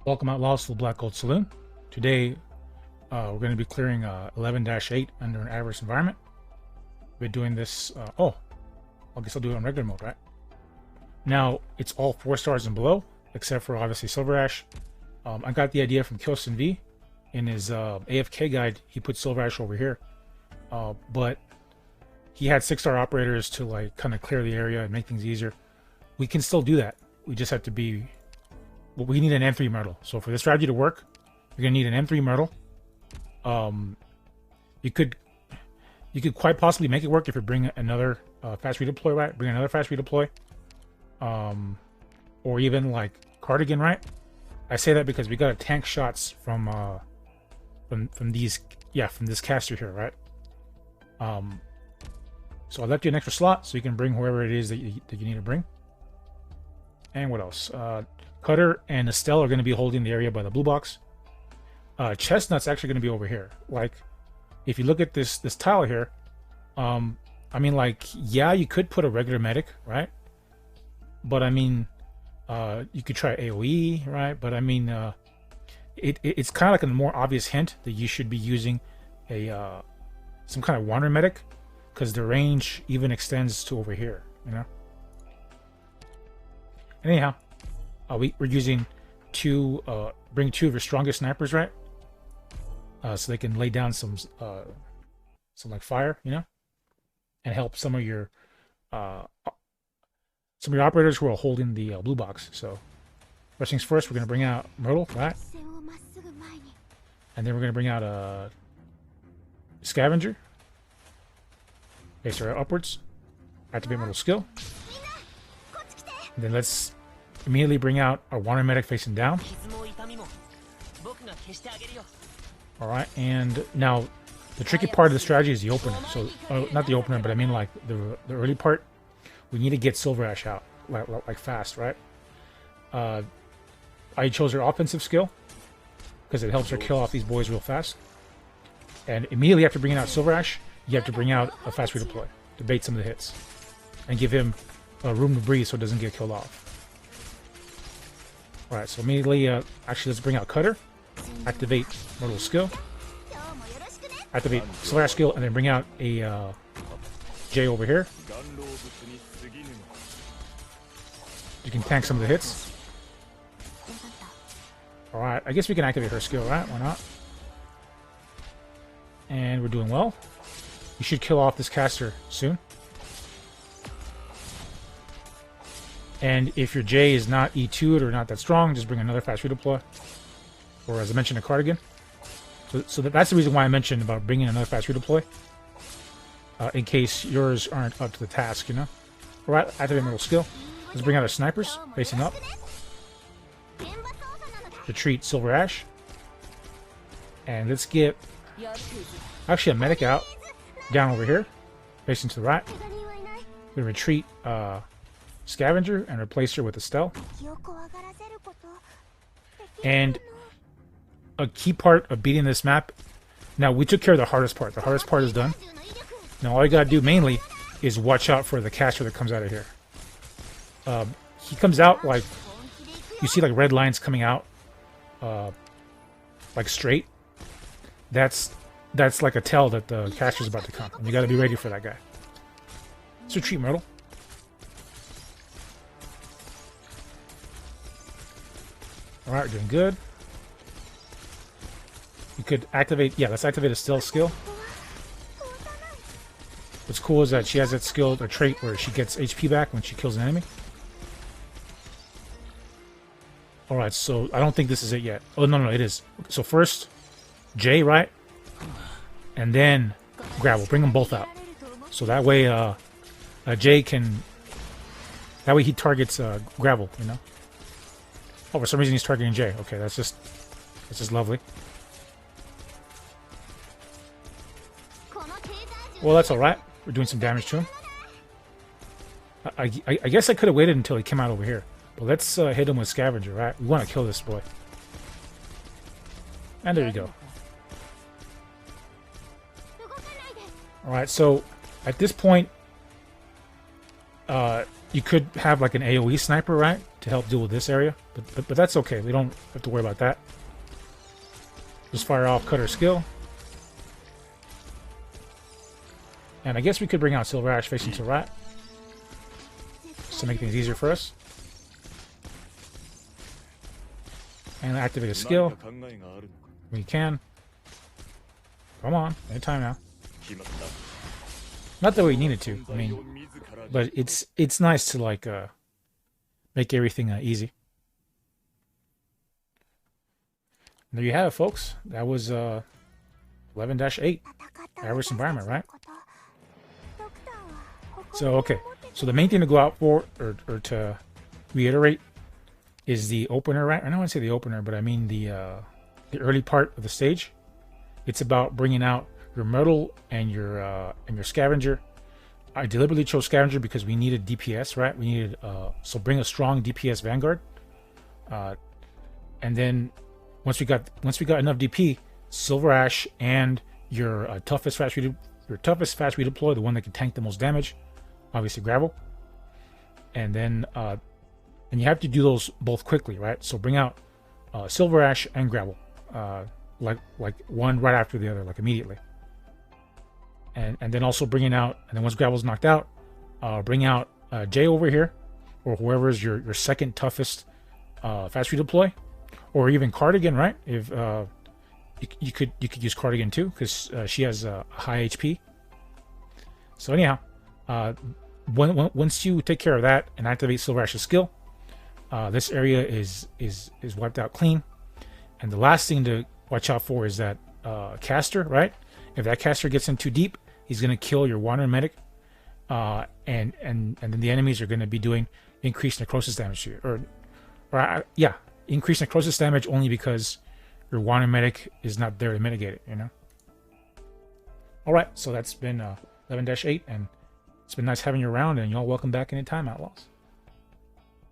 Welcome Outlaws to the Black Gold Saloon. Today, we're going to be clearing 11-8 under an adverse environment. We're doing this, I guess I'll do it on regular mode, right? Now, it's all 4 stars and below, except for obviously Silverash. I got the idea from Kyosin V. In his AFK guide, he put Silverash over here. But he had 6-star operators to like kind of clear the area and make things easier. We can still do that. We just have to be... Well, we need an M3 Myrtle. So for this strategy to work, you're gonna need an M3 Myrtle. You could quite possibly make it work if you bring another fast redeploy, right? Bring another fast redeploy, or even like Cardigan, right? I say that because we got to tank shots from these, from this caster here, right? So I left you an extra slot so you can bring whoever it is that you need to bring. And what else? Cutter and Estelle are going to be holding the area by the blue box. Chestnut's actually going to be over here. Like, if you look at this tile here, I mean, like, yeah, you could put a regular medic, right? But I mean, you could try AoE, right? But I mean, it's kind of like a more obvious hint that you should be using a some kind of wander medic, because the range even extends to over here, you know. Anyhow, we're using bring 2 of your strongest snipers, right? So they can lay down some like fire, you know, and help some of your operators who are holding the blue box. So first things first, we're gonna bring out Myrtle, right? And then we're gonna bring out a Scavenger. Face her upwards. Activate Myrtle skill. And then let's immediately bring out our water medic facing down. Alright, and now the tricky part of the strategy is the opener. So, not the opener, but I mean like the early part. We need to get Silverash out, like fast, right? I chose her offensive skill because it helps her kill off these boys real fast. And immediately after bringing out Silverash, you have to bring out a fast redeploy to bait some of the hits and give him room to breathe so it doesn't get killed off. Alright, so immediately, actually let's bring out Cutter, activate Myrtle skill, activate Silverash skill, and then bring out a J over here. You can tank some of the hits. Alright, I guess we can activate her skill, right? Why not? And we're doing well. You should kill off this caster soon. And if your J is not E2'd or not that strong, just bring another fast redeploy. Or as I mentioned, a Cardigan. So that's the reason why I mentioned about bringing another fast redeploy. In case yours aren't up to the task, you know? Alright, activate Myrtle skill. Let's bring out our snipers, facing up. Retreat Silverash. And let's get actually a medic out down over here, facing to the right. We retreat Scavenger and replace her with Estelle. And a key part of beating this map, now we took care of the hardest part. The hardest part is done. Now all you gotta do mainly is watch out for the caster that comes out of here. He comes out like, you see like red lines coming out like straight. That's like a tell that the caster's about to come. And you gotta be ready for that guy. Let's retreat Myrtle. Alright, we're doing good. You could activate, let's activate a stealth skill. What's cool is that she has that skill or trait where she gets HP back when she kills an enemy. Alright, so I don't think this is it yet. Oh, no, it is. So first, J, right? And then Gravel. Bring them both out. So that way, J can... That way he targets Gravel, you know? Oh, for some reason he's targeting J. Okay, that's just lovely. Well, that's alright. We're doing some damage to him. I guess I could have waited until he came out over here. But let's hit him with Scavenger, right? We want to kill this boy. And there you go. Alright, so at this point, you could have like an AoE sniper, right? to help deal with this area, but that's okay. We don't have to worry about that. Just fire off Cutter skill. And I guess we could bring out Silverash facing to rat, just to make things easier for us. And activate a skill. We can. Come on, anytime now. Not that we needed to, I mean, but it's nice to like make everything easy. And there you have it, folks. That was 11-8 average environment, right? So okay, so the main thing to go out for, or to reiterate, is the opener, right? I don't want to say the opener, but I mean the early part of the stage. It's about bringing out your Myrtle and your Scavenger. I deliberately chose Scavenger because we needed DPS, right? We needed so bring a strong DPS Vanguard, and then once we got enough DP, Silverash and your toughest fast redeploy, the one that can tank the most damage, obviously Gravel, and then and you have to do those both quickly, right? So bring out Silverash and Gravel, like one right after the other, like immediately. And then also bringing out, and then once Gravel's knocked out, bring out Jay over here, or whoever is your second toughest fast redeploy, or even Cardigan, right? If you could use Cardigan too, because she has a high HP. So anyhow, once you take care of that and activate Silverash's skill, this area is wiped out clean. And the last thing to watch out for is that caster, right? If that caster gets in too deep, he's going to kill your wandering medic, and then the enemies are going to be doing increased necrosis damage to you, or increased necrosis damage only because your wandering medic is not there to mitigate it, you know. All right, so that's been 11-8, and it's been nice having you around, and y'all welcome back anytime, Outlaws.